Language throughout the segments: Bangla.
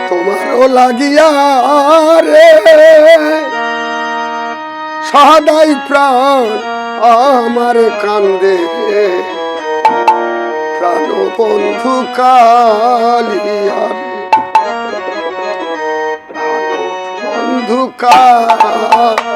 তোমারও লাগিয়া রে সদাই প্রাণ আমার কান্দে প্রাণ বন্ধু কালিয়া প্রাণ বন্ধু কালিয়া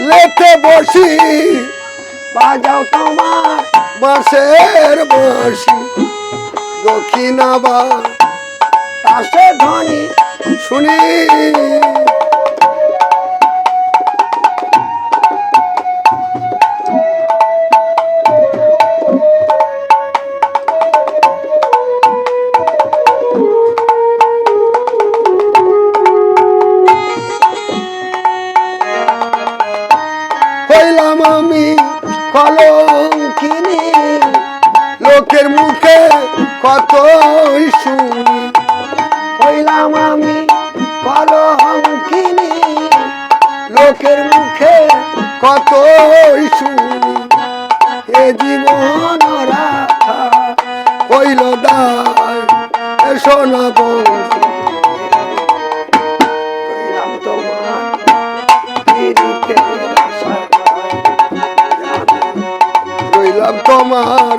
লেতে বসি বাজাও তোমার বাঁশের বাঁশি দক্ষিণাবা তাসে ধ্বনি শুনি হইলাম আমি কলঙ্কিনী লোকের মুখে কতই শুনি হইলাম আমি কলঙ্কিনী লোকের মুখে কতই শুনি এ জীবন রাখা হইল দায় সোনা বন্ধু হইলাম তোমার রইলাম তোমার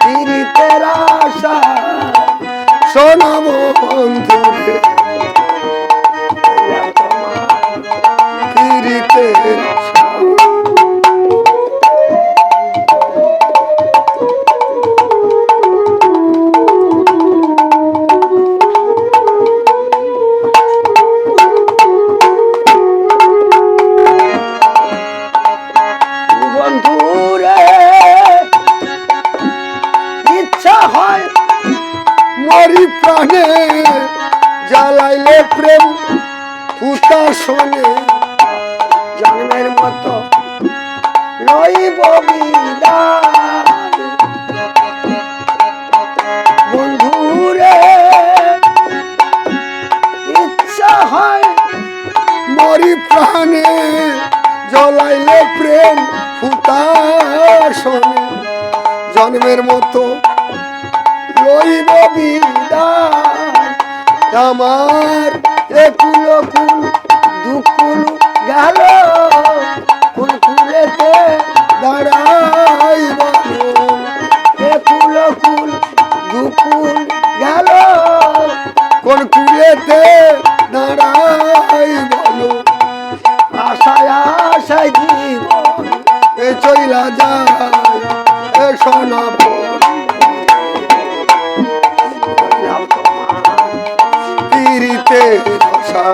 পীড়িতের আশা সোনা বন্ধু পীড়িতের মরি প্রাণে জ্বালাইলে প্রেম পুতা শোনে জন্মের মতো লইব বিদায় বন্ধুরে ইচ্ছা হয় মরি প্রাণে জ্বালাইলে প্রেম পুতা শোনে জন্মের মতো লইব বিদায় আমার একুল কুল দুকুল গেল কোন কুলেতে দাঁড়াই বলো একুল কুল দুকুল গেল কোন কুলেতে দাঁড়াই বলো আশায় আশায় জীবন এ চইলা যায় এ সোনা পীড়িতের আশা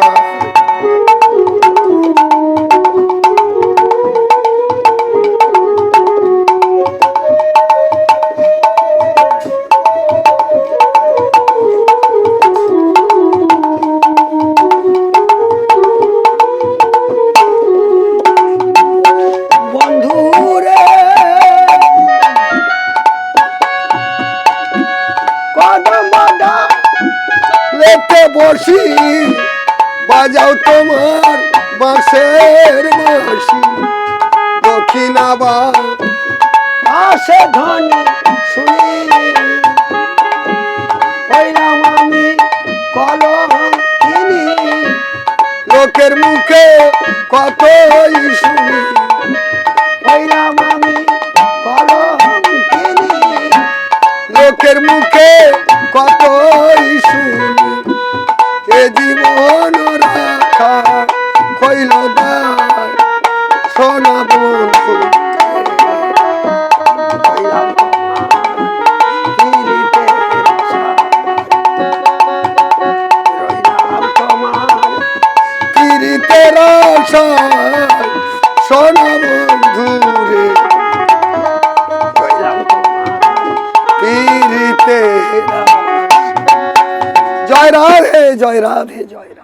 বন্ধুরে কদম বাঁধা লেতে বসি বাজাও তোমার বাঁশের বাঁশি দক্ষিণাবা আসে ধ্বনি শুনি হইলাম আমি কলঙ্কিনী লোকের মুখে কতই শুনি হইলাম আমি কলঙ্কিনী লোকের মুখে কতই শুনি এ জীবন রাখা হইল দায় সোনা বন্ধু পীড়িতের আশা সোনা বন্ধু রে তেরা। জয় রাধে জয় রাধে জয় রাধে।